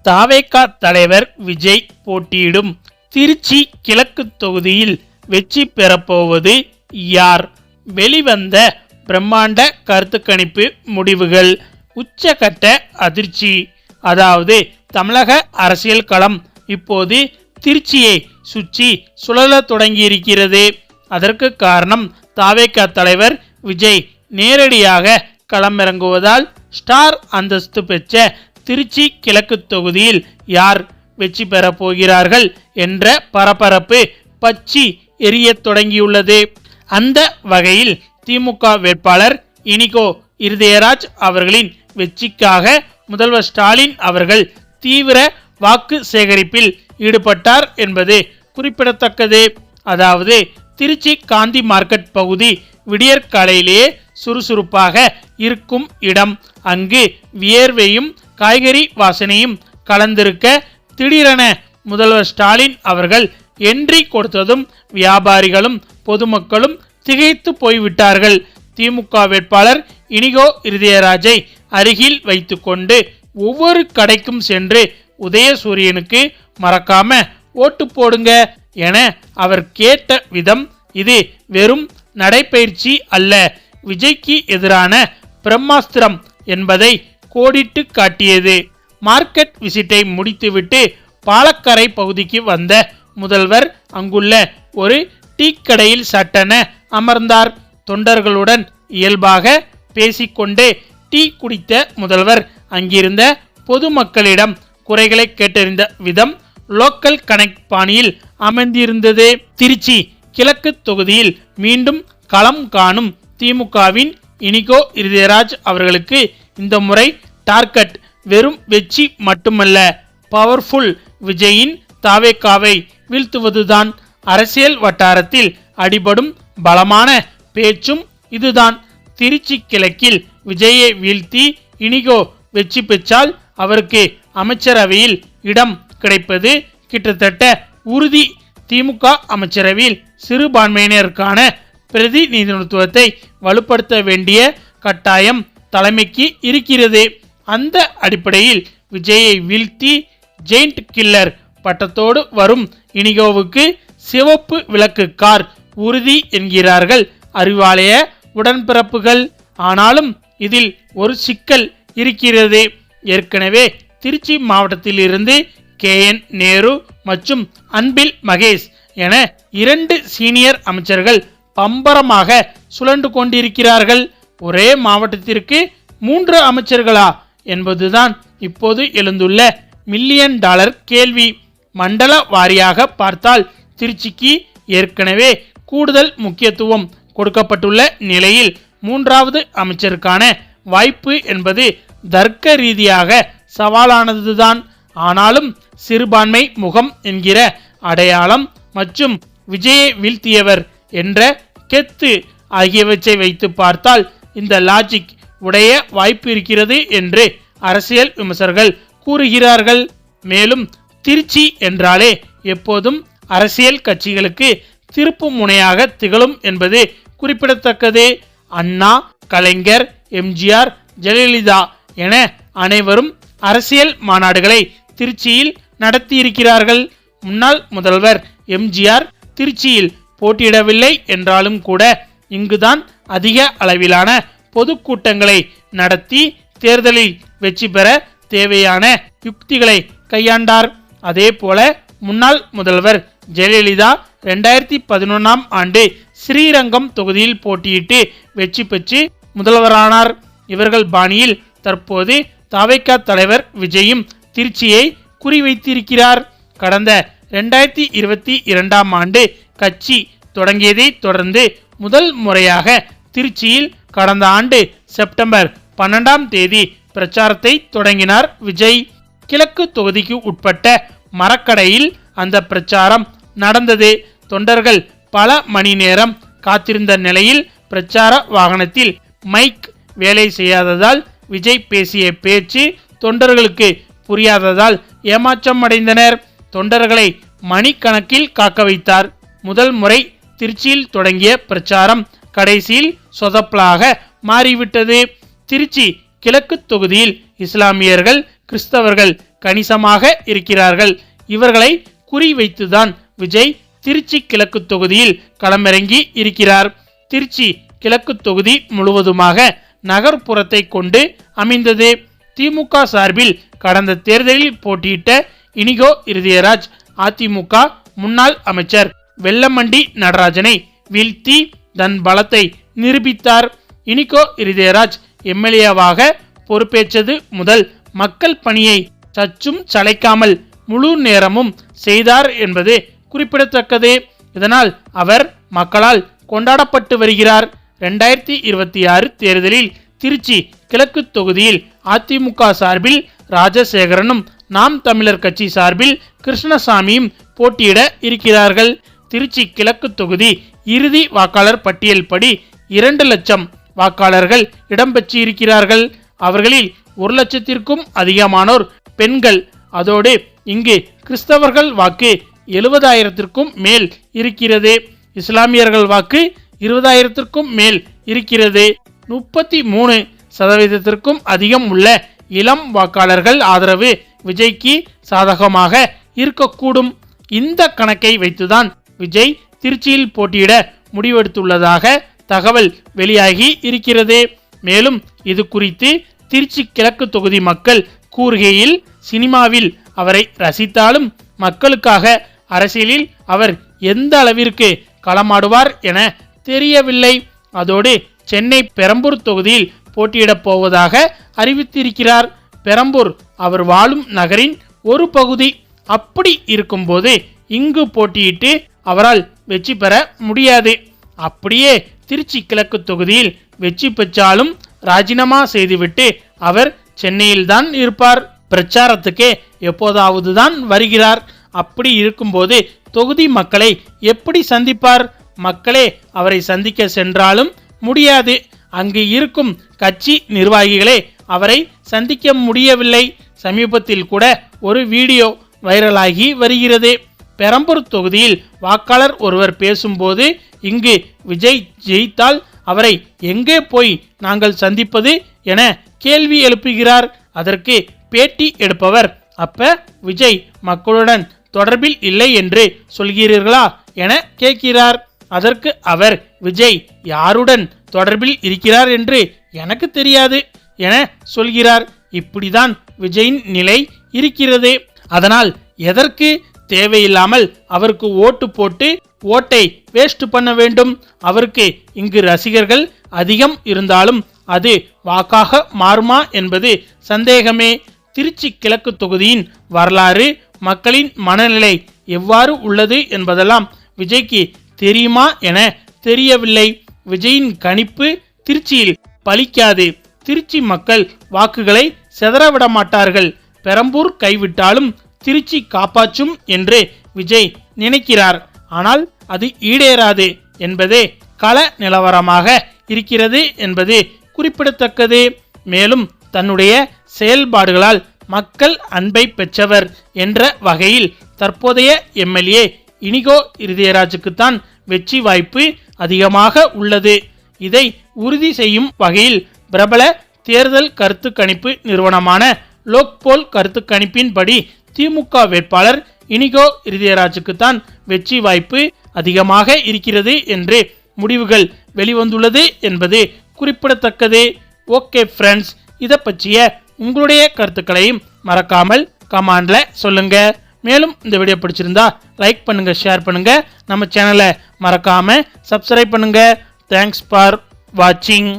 தாவேகா தலைவர் விஜய் போட்டியிடும் திருச்சி கிழக்கு தொகுதியில் வெற்றி பெறப்போவது யார்? வெளிவந்த பிரம்மாண்ட கருத்து கணிப்பு முடிவுகள். உச்சகட்ட அதிர்ச்சி. அதாவது தமிழக அரசியல் களம் இப்போது திருச்சியை சுற்றி சுழல தொடங்கியிருக்கிறது. அதற்கு காரணம் தாவேகா தலைவர் விஜய் நேரடியாக களமிறங்குவதால் ஸ்டார் அந்தஸ்து பெற்ற திருச்சி கிழக்கு தொகுதியில் யார் வெற்றி பெறப் போகிறார்கள் என்ற பரபரப்பு பற்றி எரிய தொடங்கியுள்ளது. அந்த வகையில் திமுக வேட்பாளர் இனிகோ இருதயராஜ் அவர்களின் வெற்றிக்காக முதல்வர் ஸ்டாலின் அவர்கள் தீவிர வாக்கு சேகரிப்பில் ஈடுபட்டார் என்பது குறிப்பிடத்தக்கது. அதாவது திருச்சி காந்தி மார்க்கெட் பகுதி விடியற்காலையிலேயே சுறுசுறுப்பாக இருக்கும் இடம். அங்கு வியர்வையும் காய்கறி வாசனையும் கலந்திருக்க திடீரென முதல்வர் ஸ்டாலின் அவர்கள் என்ட்ரி கொடுத்ததும் வியாபாரிகளும் பொதுமக்களும் திகைத்து போய்விட்டார்கள். திமுக வேட்பாளர் இனிகோ இருதயராஜை அருகில் வைத்துக்கொண்டு ஒவ்வொரு கடைக்கும் சென்று உதயசூரியனுக்கு மறக்காம ஓட்டு போடுங்க என அவர் கேட்ட விதம் இது வெறும் நடைபயிற்சி அல்ல, விஜய்க்கு எதிரான பிரம்மாஸ்திரம் என்பதை கோடிட்டு காட்டியது. மார்க்கெட் விசிட்டை முடித்துவிட்டு பாலக்கரை பகுதிக்கு வந்த முதல்வர் அங்குள்ள ஒரு டீ கடையில் சட்டென அமர்ந்தார். தொண்டர்களுடன் இயல்பாக பேசிக்கொண்டே டீ குடித்த முதல்வர் அங்கிருந்த பொதுமக்களிடம் குறைகளை கேட்டறிந்த விதம் லோக்கல் கனெக்ட் பாணியில் அமைந்திருந்தது. திருச்சி கிழக்கு தொகுதியில் மீண்டும் களம் காணும் திமுகவின் இனிகோ இருதயராஜ் அவர்களுக்கு இந்த முறை டார்கெட் வெறும் வெற்றி மட்டுமல்ல, பவர்ஃபுல் விஜயின் தாவேகாவை வீழ்த்துவதுதான். அரசியல் வட்டாரத்தில் அடிபடும் பலமான பேச்சும் இதுதான். திருச்சி கிழக்கில் விஜயை வீழ்த்தி இனிகோ வெற்றி பெற்றால் அவருக்கு அமைச்சரவையில் இடம் கிடைப்பது கிட்டத்தட்ட உறுதி. திமுக அமைச்சரவையில் சிறுபான்மையினருக்கான பிரதிநிதித்துவத்தை வலுப்படுத்த வேண்டிய கட்டாயம் தலைமைக்கு இருக்கிறது. அந்த அடிப்படையில் விஜயை வீழ்த்தி ஜெயிண்ட் கில்லர் பட்டத்தோடு வரும் இனிகோவுக்கு சிவப்பு விளக்கு கார் உறுதி என்கிறார்கள் அறிவாலய உடன்பிறப்புகள். ஆனாலும் இதில் ஒரு சிக்கல் இருக்கிறது. ஏற்கனவே திருச்சி மாவட்டத்தில் இருந்து KN நேரு மற்றும் அன்பில் மகேஷ் என 2 சீனியர் அமைச்சர்கள் பம்பரமாக சுழன்று கொண்டிருக்கிறார்கள். ஒரே மாவட்டத்திற்கு 3 அமைச்சர்களா என்பதுதான் இப்போது எழுந்துள்ள $1 மில்லியன் கேள்வி. மண்டல வாரியாக பார்த்தால் திருச்சிக்கு ஏற்கனவே கூடுதல் முக்கியத்துவம் கொடுக்கப்பட்டுள்ள நிலையில் 3வது அமைச்சருக்கான வாய்ப்பு என்பது தர்க்க ரீதியாக சவாலானதுதான். ஆனாலும் சிறுபான்மை முகம் என்கிற அடையாளம் மற்றும் விஜயை வீழ்த்தியவர் என்ற கெத்து ஆகியவற்றை வைத்து பார்த்தால் இந்த லாஜிக் உடைய வாய்ப்பு இருக்கிறது என்று அரசியல் விமர்சகர்கள் கூறுகிறார்கள். மேலும் திருச்சி என்றாலே எப்போதும் அரசியல் கட்சிகளுக்கு திருப்பு முனையாக திகழும் என்பது குறிப்பிடத்தக்கது. அண்ணா, கலைஞர், MGR, ஜெயலலிதா என அனைவரும் அரசியல் மாநாடுகளை திருச்சியில் நடத்தியிருக்கிறார்கள். முன்னாள் முதல்வர் MGR திருச்சியில் போட்டியிடவில்லை என்றாலும் கூட இங்குதான் அதிக அளவிலான பொதுக்கூட்டங்களை நடத்தி தேர்தலில் வெற்றி பெற தேவையான யுக்திகளை கையாண்டார். அதே போல முன்னாள் முதல்வர் ஜெயலலிதா 2011ஆம் ஆண்டு ஸ்ரீரங்கம் தொகுதியில் போட்டியிட்டு வெற்றி பெற்று முதல்வரானார். இவர்கள் பாணியில் தற்போது தாவேகா தலைவர் விஜயும் திருச்சியை குறிவைத்திருக்கிறார். கடந்த 2022ஆம் ஆண்டு கட்சி தொடங்கியதை தொடர்ந்து முதல் முறையாக திருச்சியில் கடந்த ஆண்டு செப்டம்பர் 12ஆம் தேதி பிரச்சாரத்தை தொடங்கினார் விஜய். கிழக்கு தொகுதிக்கு உட்பட்ட மரக்கடையில் அந்த பிரச்சாரம் நடந்தது. தொண்டர்கள் பல மணி நேரம் காத்திருந்த நிலையில் பிரச்சார வாகனத்தில் மைக் வேலை செய்யாததால் விஜய் பேசிய பேச்சு தொண்டர்களுக்கு புரியாததால் ஏமாற்றம் அடைந்தனர். தொண்டர்களை மணிக்கணக்கில் காக்க வைத்தார். முதல் முறை திருச்சியில் தொடங்கிய பிரச்சாரம் கடைசியில் சொதப்பலாக மாறிவிட்டது. திருச்சி கிழக்கு தொகுதியில் இஸ்லாமியர்கள் கிறிஸ்தவர்கள் கணிசமாக இருக்கிறார்கள். இவர்களை குறிவைத்துதான் விஜய் திருச்சி கிழக்கு தொகுதியில் களமிறங்கி இருக்கிறார். திருச்சி கிழக்கு தொகுதி முழுவதுமாக நகர்ப்புறத்தை கொண்டு அமைந்தது. திமுக சார்பில் கடந்த தேர்தலில் போட்டியிட்ட இனிகோ இருதயராஜ் அதிமுக முன்னாள் அமைச்சர் வெல்லமண்டி நடராஜனை வீழ்த்தி தன் பலத்தை நிரூபித்தார். இனிகோ இருதயராஜ் எம்எல்ஏவாக பொறுப்பேற்றது முதல் மக்கள் பணியை சற்றும் சளைக்காமல் முழு நேரமும் செய்தார் என்பது குறிப்பிடத்தக்கது. இதனால் அவர் மக்களால் கொண்டாடப்பட்டு வருகிறார். 2026 தேர்தலில் திருச்சி கிழக்கு தொகுதியில் அதிமுக சார்பில் ராஜசேகரனும் நாம் தமிழர் கட்சி சார்பில் கிருஷ்ணசாமியும் போட்டியிட இருக்கிறார்கள். திருச்சி கிழக்கு தொகுதி இறுதி வாக்காளர் பட்டியல் படி 2 லட்சம் வாக்காளர்கள் இடம்பெற்றிருக்கிறார்கள். அவர்களில் 1 லட்சத்திற்கும் அதிகமானோர் பெண்கள். அதோடு இங்கு கிறிஸ்தவர்கள் வாக்கு 70,000த்திற்கும் மேல் இருக்கிறது. இஸ்லாமியர்கள் வாக்கு 20,000த்திற்கும் மேல் இருக்கிறது. 33% அதிகம் உள்ள இளம் வாக்காளர்கள் ஆதரவு விஜய்க்கு சாதகமாக இருக்கக்கூடும். இந்த கணக்கை வைத்துதான் விஜய் திருச்சியில் போட்டியிட முடிவெடுத்துள்ளதாக தகவல் வெளியாகி இருக்கிறது. மேலும் இது குறித்து திருச்சி கிழக்கு தொகுதி மக்கள் கூறுகையில், சினிமாவில் அவரை ரசித்தாலும் மக்களுக்காக அரசியலில் அவர் எந்த அளவிற்கு களமாடுவார் என தெரியவில்லை. அதோடு சென்னை பெரம்பூர் தொகுதியில் போட்டியிடப் போவதாக அறிவித்திருக்கிறார். பெரம்பூர் அவர் வாழும் நகரின் ஒரு பகுதி. அப்படி இருக்கும்போது இங்கு போட்டியிட்டு அவரால் வெற்றி பெற முடியாது. அப்படியே திருச்சி கிழக்கு தொகுதியில் வெற்றி பெற்றாலும் ராஜினாமா செய்துவிட்டு அவர் சென்னையில்தான் இருப்பார். பிரச்சாரத்துக்கு எப்போதாவது தான் வருகிறார். அப்படி இருக்கும்போது தொகுதி மக்களை எப்படி சந்திப்பார்? மக்களே அவரை சந்திக்க சென்றாலும் முடியாது. அங்கு இருக்கும் கட்சி நிர்வாகிகளே அவரை சந்திக்க முடியவில்லை. சமீபத்தில் கூட ஒரு வீடியோ வைரலாகி வருகிறது. பெரம்பூர் தொகுதியில் வாக்காளர் ஒருவர் பேசும்போது, இங்கு விஜய் ஜெயித்தால் அவரை எங்கே போய் நாங்கள் சந்திப்பது என கேள்வி எழுப்புகிறார். அதற்கு பேட்டி எடுப்பவர், அப்ப விஜய் மக்களுடன் தொடர்பில் இல்லை என்று சொல்கிறீர்களா என கேட்கிறார். அதற்கு அவர், விஜய் யாருடன் தொடர்பில் இருக்கிறார் என்று எனக்கு தெரியாது என சொல்கிறார். இப்படிதான் விஜயின் நிலை இருக்கிறது. அதனால் எதற்கு தேவையில்லாமல் அவருக்கு ஓட்டு போட்டு ஓட்டை வேஸ்ட் பண்ண வேண்டும்? அவருக்கு இங்கு ரசிகர்கள் அதிகம் இருந்தாலும் அது வாக்காக மாறுமா என்பது சந்தேகமே. திருச்சி கிழக்கு தொகுதியின் வரலாறு, மக்களின் மனநிலை எவ்வாறு உள்ளது என்பதெல்லாம் விஜய்க்கு தெரியுமா என தெரியவில்லை. விஜயின் கணிப்பு திருச்சியில் பலிக்காது. திருச்சி மக்கள் வாக்குகளை செதறவிட மாட்டார்கள். பெரம்பூர் கைவிட்டாலும் திருச்சி காப்பாற்றும் என்று விஜய் நினைக்கிறார். ஆனால் அது ஈடேறாது என்பதே கள நிலவரமாக இருக்கிறது என்பது குறிப்பிடத்தக்கது. மேலும் தன்னுடைய செயல்பாடுகளால் மக்கள் அன்பை பெற்றவர் என்ற வகையில் தற்போதைய எம்எல்ஏ இனிகோ இருதயராஜுக்குத்தான் வெற்றி வாய்ப்பு அதிகமாக உள்ளது. இதை உறுதி செய்யும் வகையில் பிரபல தேர்தல் கருத்து கணிப்பு நிறுவனமான லோக்போல் கருத்து கணிப்பின்படி திமுக வேட்பாளர் இனிகோ இருதயராஜுக்குத்தான் வெற்றி வாய்ப்பு அதிகமாக இருக்கிறது என்று முடிவுகள் வெளிவந்துள்ளது என்பது குறிப்பிடத்தக்கது. ஓகே ஃப்ரெண்ட்ஸ், இதை பற்றிய உங்களுடைய கருத்துக்களையும் மறக்காமல் கமெண்ட்ல சொல்லுங்க. மேலும் இந்த வீடியோ பிடிச்சிருந்தா லைக் பண்ணுங்க, ஷேர் பண்ணுங்க, நம்ம சேனலை மறக்காம சப்ஸ்கிரைப் பண்ணுங்க. தேங்க்ஸ் ஃபார் வாட்சிங்.